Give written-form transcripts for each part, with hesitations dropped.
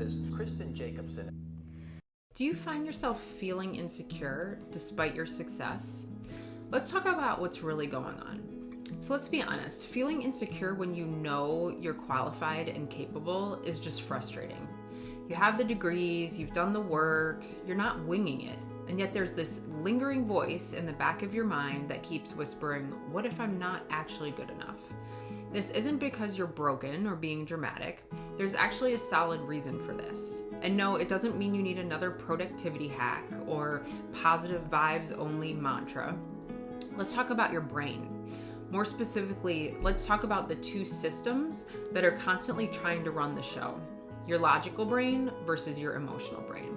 this Kristen Jacobson. Do you find yourself feeling insecure despite your success? Let's talk about what's really going on. So let's be honest, feeling insecure when you know you're qualified and capable is just frustrating. You have the degrees, you've done the work, you're not winging it, and yet there's this lingering voice in the back of your mind that keeps whispering, what if I'm not actually good enough? This isn't because you're broken or being dramatic. There's actually a solid reason for this. And no, it doesn't mean you need another productivity hack or positive vibes only mantra. Let's talk about your brain. More specifically, let's talk about the two systems that are constantly trying to run the show. Your logical brain versus your emotional brain.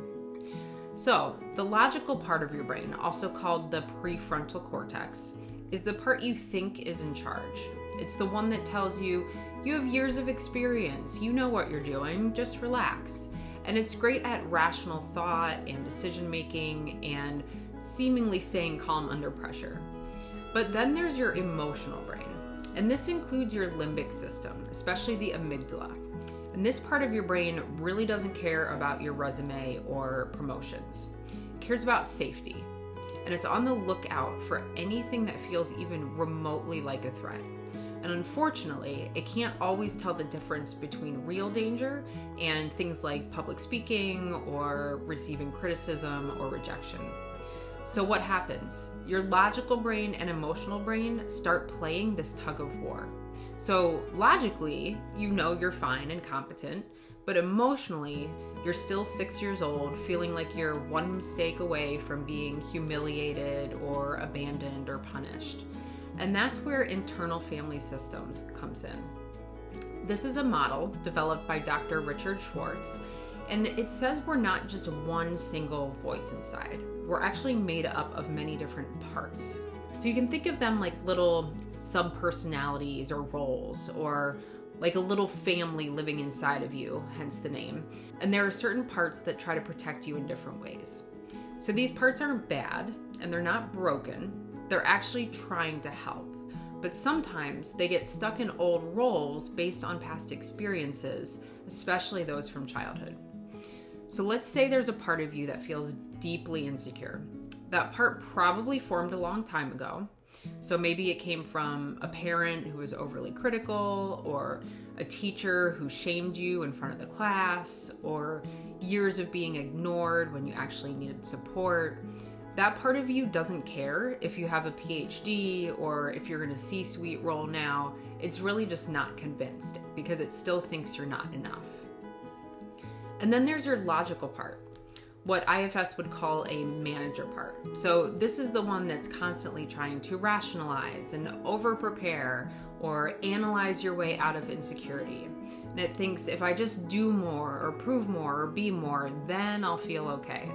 So, the logical part of your brain, also called the prefrontal cortex, is the part you think is in charge. It's the one that tells you, you have years of experience, you know what you're doing, just relax. And it's great at rational thought and decision making and seemingly staying calm under pressure. But then there's your emotional brain, and this includes your limbic system, especially the amygdala. And this part of your brain really doesn't care about your resume or promotions. It cares about safety, and it's on the lookout for anything that feels even remotely like a threat. And unfortunately, it can't always tell the difference between real danger and things like public speaking or receiving criticism or rejection. So what happens? Your logical brain and emotional brain start playing this tug of war. So logically, you know you're fine and competent, but emotionally, you're still 6 years old, feeling like you're one mistake away from being humiliated or abandoned or punished. And that's where internal family systems comes in. This is a model developed by Dr. Richard Schwartz, and it says we're not just one single voice inside. We're actually made up of many different parts. So you can think of them like little sub-personalities or roles, or like a little family living inside of you, hence the name. And there are certain parts that try to protect you in different ways. So these parts aren't bad, and they're not broken. They're actually trying to help. But sometimes they get stuck in old roles based on past experiences, especially those from childhood. So let's say there's a part of you that feels deeply insecure. That part probably formed a long time ago. So maybe it came from a parent who was overly critical, or a teacher who shamed you in front of the class, or years of being ignored when you actually needed support. That part of you doesn't care if you have a PhD or if you're in a C-suite role now. It's really just not convinced because it still thinks you're not enough. And then there's your logical part, what IFS would call a manager part. So this is the one that's constantly trying to rationalize and over-prepare or analyze your way out of insecurity. And it thinks if I just do more or prove more or be more, then I'll feel okay.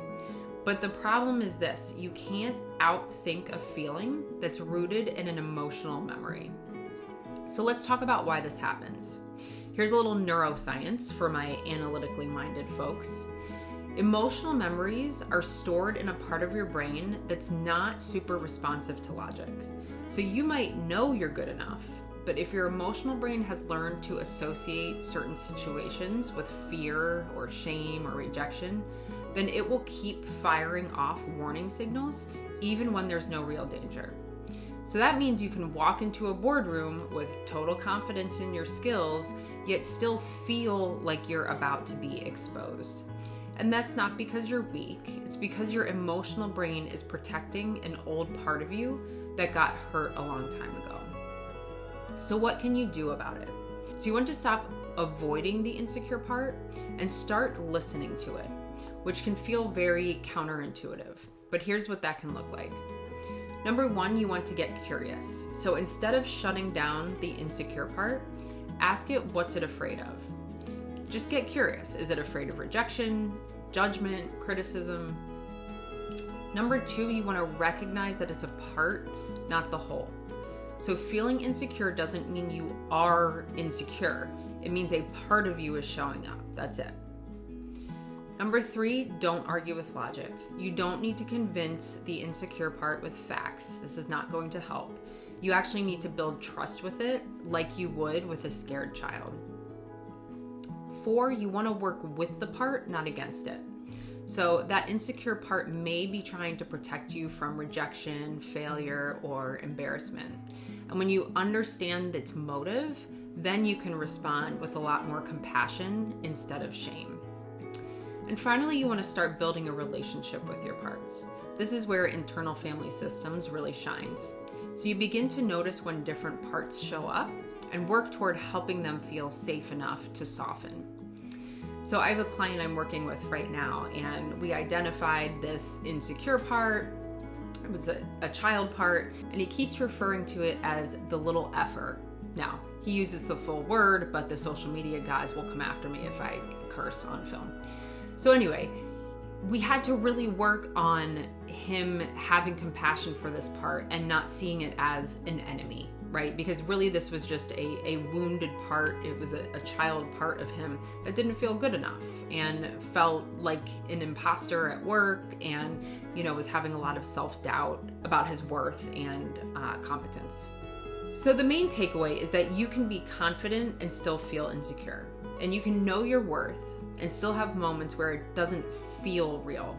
But the problem is this, you can't outthink a feeling that's rooted in an emotional memory. So let's talk about why this happens. Here's a little neuroscience for my analytically minded folks. Emotional memories are stored in a part of your brain that's not super responsive to logic. So you might know you're good enough, but if your emotional brain has learned to associate certain situations with fear or shame or rejection, then it will keep firing off warning signals even when there's no real danger. So that means you can walk into a boardroom with total confidence in your skills, yet still feel like you're about to be exposed. And that's not because you're weak, it's because your emotional brain is protecting an old part of you that got hurt a long time ago. So what can you do about it? So you want to stop avoiding the insecure part and start listening to it, which can feel very counterintuitive. But here's what that can look like. Number one, you want to get curious. So instead of shutting down the insecure part, ask it, what's it afraid of? Just get curious. Is it afraid of rejection, judgment, criticism? Number two, you want to recognize that it's a part, not the whole. So feeling insecure doesn't mean you are insecure. It means a part of you is showing up. That's it. Number three, don't argue with logic. You don't need to convince the insecure part with facts. This is not going to help. You actually need to build trust with it like you would with a scared child. 4, you want to work with the part, not against it. So that insecure part may be trying to protect you from rejection, failure, or embarrassment. And when you understand its motive, then you can respond with a lot more compassion instead of shame. And finally, you want to start building a relationship with your parts. This is where internal family systems really shines. So you begin to notice when different parts show up and work toward helping them feel safe enough to soften. So I have a client I'm working with right now, and we identified this insecure part. It was a child part, and he keeps referring to it as the little effer. Now, he uses the full word, but the social media guys will come after me if I curse on film. So anyway, we had to really work on him having compassion for this part and not seeing it as an enemy, right? Because really this was just a wounded part. It was a child part of him that didn't feel good enough and felt like an imposter at work, and, was having a lot of self-doubt about his worth and competence. So the main takeaway is that you can be confident and still feel insecure, and you can know your worth and still have moments where it doesn't feel real.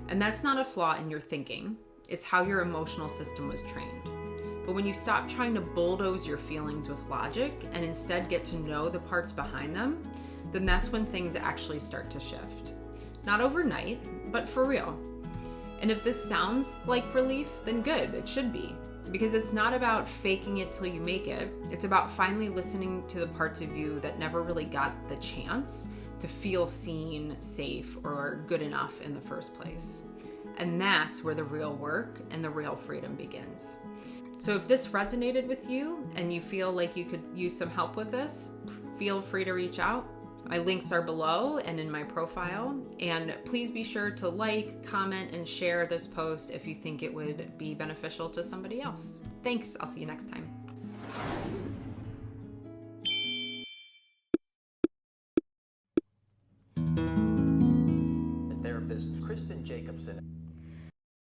And that's not a flaw in your thinking. It's how your emotional system was trained. But when you stop trying to bulldoze your feelings with logic and instead get to know the parts behind them, then that's when things actually start to shift. Not overnight, but for real. And if this sounds like relief, then good, it should be. Because it's not about faking it till you make it. It's about finally listening to the parts of you that never really got the chance to feel seen, safe, or good enough in the first place. And that's where the real work and the real freedom begins. So if this resonated with you and you feel like you could use some help with this, feel free to reach out. My links are below and in my profile. And please be sure to like, comment, and share this post if you think it would be beneficial to somebody else. Thanks. I'll see you next time. Therapist Kristen Jacobson.